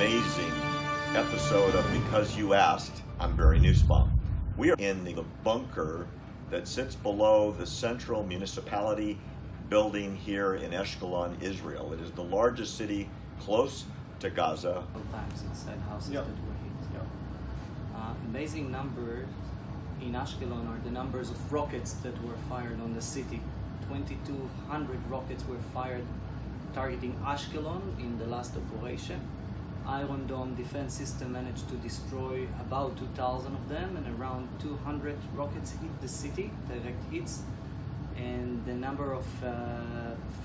amazing episode of Because You Asked. I'm Barry Nussbaum. We are in the bunker that sits below the central municipality building here in Ashkelon, Israel. It is the largest city close to Gaza. Times inside houses that were hit. Amazing number in Ashkelon are the numbers of rockets that were fired on the city. 2,200 rockets were fired targeting Ashkelon in the last operation. Iron Dome defense system managed to destroy about 2,000 of them, and around 200 rockets hit the city, direct hits, and the number of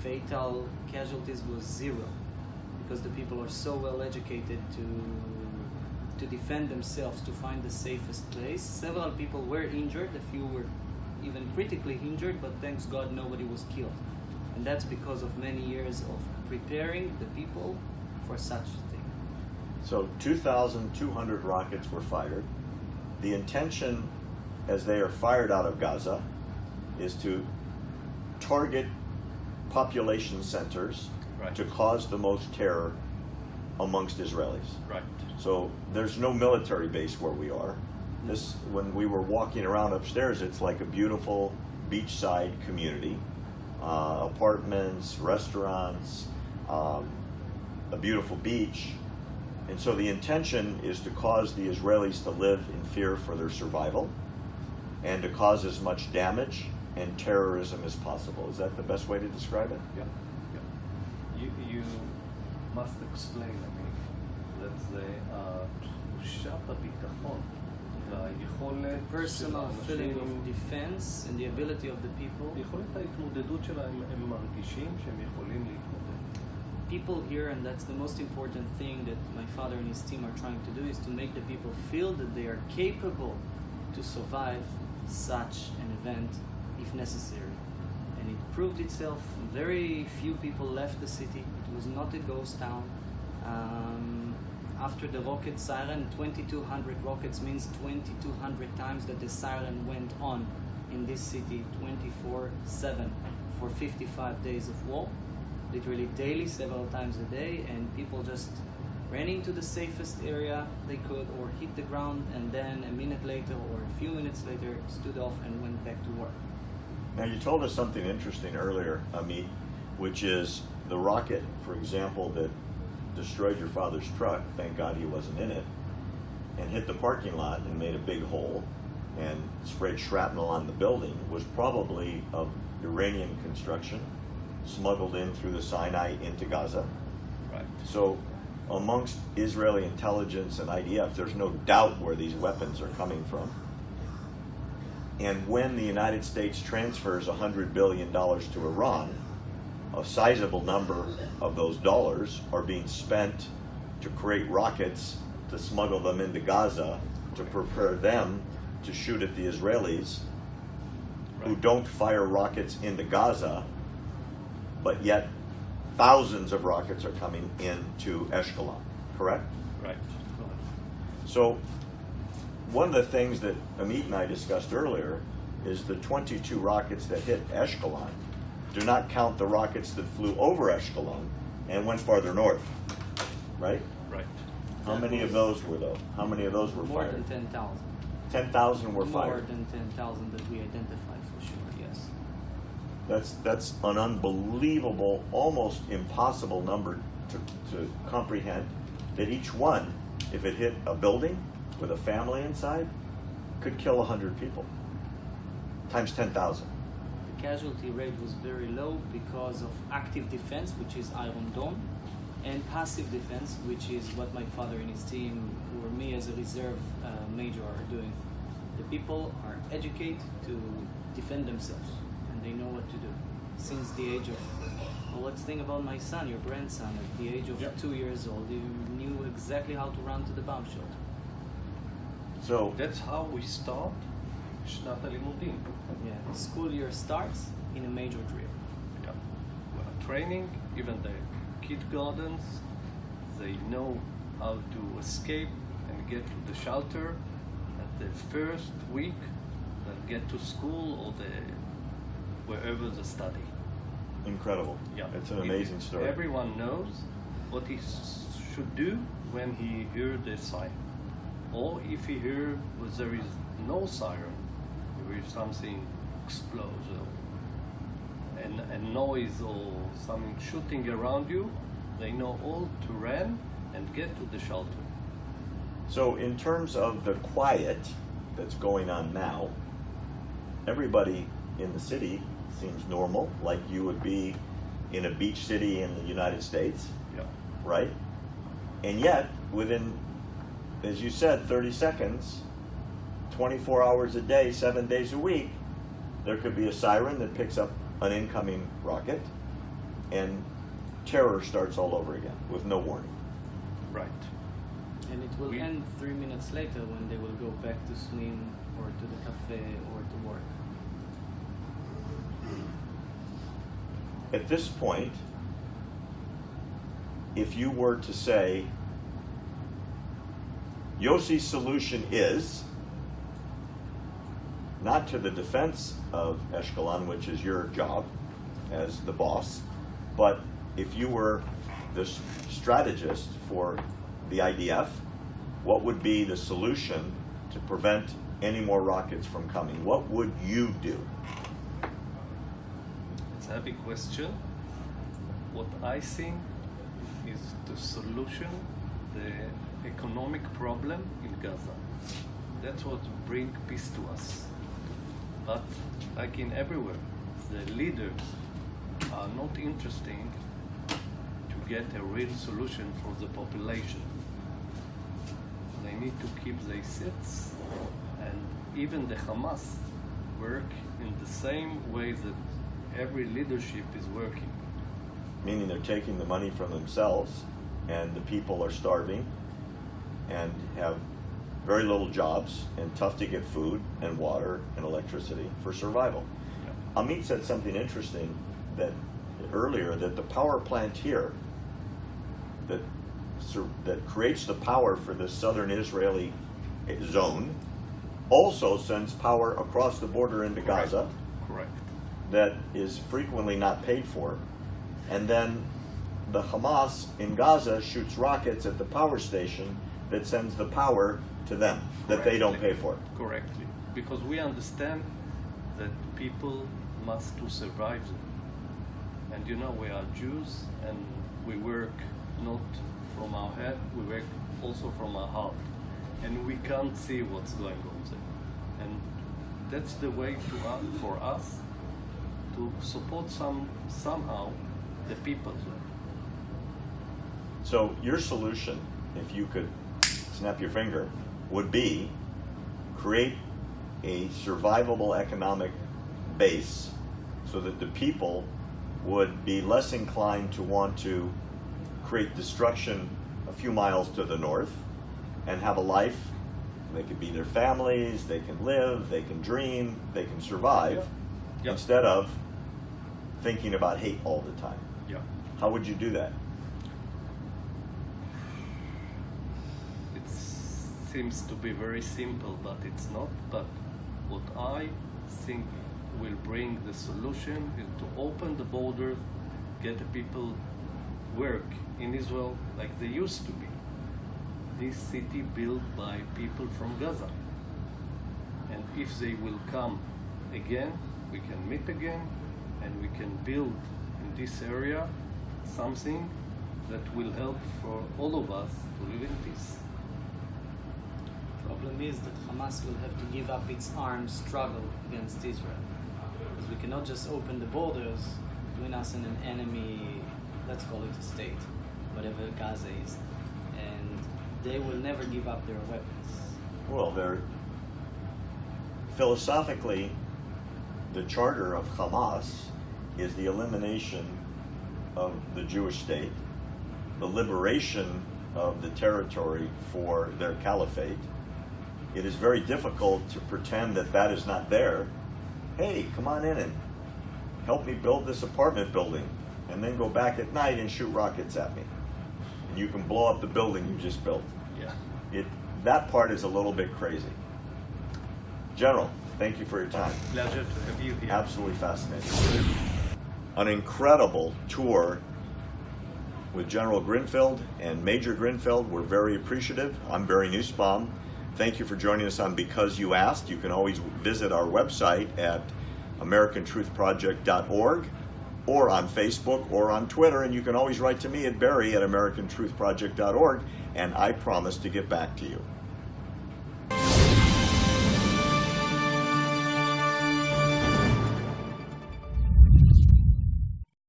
fatal casualties was 0, because the people are so well educated to defend themselves, to find the safest place. Several people were injured, a few were even critically injured, but thanks God nobody was killed. And that's because of many years of preparing the people for such a thing. So 2,200 rockets were fired. The intention, as they are fired out of Gaza, is to target population centers, right, to cause the most terror amongst Israelis. Right. So there's no military base where we are. This, when we were walking around upstairs, it's like a beautiful beachside community, apartments, restaurants, a beautiful beach. And so the intention is to cause the Israelis to live in fear for their survival and to cause as much damage and terrorism as possible. Is that the best way to describe it? Yeah. You must explain, let's say, תחושת הביטחון והיכולת personal feeling of defense and the ability of the people. יכולת ההתמודדות שלהם, הם מרגישים שהם יכולים להתמודד. People here, and that's the most important thing that my father and his team are trying to do, is to make the people feel that they are capable to survive such an event if necessary. And it proved itself. Very few people left the city. It was not a ghost town. After the rocket siren, 2,200 rockets means 2,200 times that the siren went on in this city 24/7 for 55 days of war. Literally daily, several times a day, and people just ran into the safest area they could or hit the ground, and then a minute later or a few minutes later stood off and went back to work. Now, you told us something interesting earlier, Amit, which is the rocket, for example, that destroyed your father's truck, thank God he wasn't in it, and hit the parking lot and made a big hole and sprayed shrapnel on the building, was probably of Iranian construction, smuggled in through the Sinai into Gaza. Right. So amongst Israeli intelligence and IDF, there's no doubt where these weapons are coming from. And when the United States transfers $100 billion to Iran, a sizable number of those dollars are being spent to create rockets, to smuggle them into Gaza, to prepare them to shoot at the Israelis, who don't fire rockets into Gaza, but yet thousands of rockets are coming into Ashkelon, correct? Right. So one of the things that Amit and I discussed earlier is the 22 rockets that hit Ashkelon do not count the rockets that flew over Ashkelon and went farther north, right? Right. How many of those were those? How many of those were More fired? than 10,000. 10,000 were More fired. than 10,000 that we identified for sure, yes. That's an unbelievable, almost impossible number to comprehend, that each one, if it hit a building with a family inside, could kill 100 people, times 10,000. The casualty rate was very low because of active defense, which is Iron Dome, and passive defense, which is what my father and his team, or me as a reserve major, are doing. The people are educated to defend themselves, and they know what to do. Since the age of, well, let's think about my son, your grandson, at the age of 2 years old, he knew exactly how to run to the bomb shelter. So that's how we start שנת הלימודים. Yeah, the school year starts in a major drill. Yeah. We're training, even the kindergartens, they know how to escape and get to the shelter. At the first week, they'll get to school or wherever they study. incredible. Yeah. It's an amazing story. Everyone knows what he to do when he heard the siren. Or if he hears there is no siren, there is something explodes or a noise or something shooting around you, they know all to run and get to the shelter. So in terms of the quiet that's going on now, everybody in the city seems normal, like you would be in a beach city in the United States, Yeah. right? And yet, within, as you said, 30 seconds, 24 hours a day, 7 days a week, there could be a siren that picks up an incoming rocket, and terror starts all over again with no warning. Right. And it will end 3 minutes later when they will go back to swim or to the cafe or to work. At this point, if you were to say, Yossi's solution is not to the defense of Ashkelon, which is your job as the boss, but if you were the strategist for the IDF, what would be the solution to prevent any more rockets from coming? What would you do? It's a heavy question. What I think is the solution, the economic problem in Gaza. That's what brings peace to us. But like in everywhere, the leaders are not interested to get a real solution for the population. They need to keep their seats, and even the Hamas work in the same way that every leadership is working. Meaning they're taking the money from themselves, and the people are starving and have very little jobs and tough to get food and water and electricity for survival. Yeah. Amit said something interesting that earlier, that the power plant here that creates the power for the southern Israeli zone also sends power across the border into Correct. Gaza. Correct. That is frequently not paid for. And then the Hamas in Gaza shoots rockets at the power station that sends the power to them, that they don't pay for. Correctly. Because we understand that people must to survive them. And you know, we are Jews and we work not from our head, we work also from our heart. And we can't see what's going on there. And that's the way to for us to support somehow the people there. So your solution, if you could snap your finger, would be create a survivable economic base so that the people would be less inclined to want to create destruction a few miles to the north and have a life. They could be their families, they can live, they can dream, they can survive, Yeah. instead of thinking about hate all the time. Yeah. How would you do that? It seems to be very simple, but it's not. But what I think will bring the solution is to open the border, get the people work in Israel like they used to be. This city built by people from Gaza. And if they will come again, we can meet again, and we can build in this area something that will help for all of us to live in peace. Problem is that Hamas will have to give up its armed struggle against Israel. Because we cannot just open the borders between us and an enemy, let's call it a state, whatever Gaza is. And they will never give up their weapons. Well, they're philosophically, the charter of Hamas is the elimination of the Jewish state, the liberation of the territory for their caliphate. It is very difficult to pretend that that is not there. Hey, come on in and help me build this apartment building, and then go back at night and shoot rockets at me. And you can blow up the building you just built. Yeah. That part is a little bit crazy. General, thank you for your time. Pleasure to have you here. Absolutely fascinating. An incredible tour with General Grinfeld and Major Grinfeld. We're very appreciative. I'm Barry Nussbaum. Thank you for joining us on Because You Asked. You can always visit our website at AmericanTruthProject.org or on Facebook or on Twitter, and you can always write to me at Barry at AmericanTruthProject.org, and I promise to get back to you.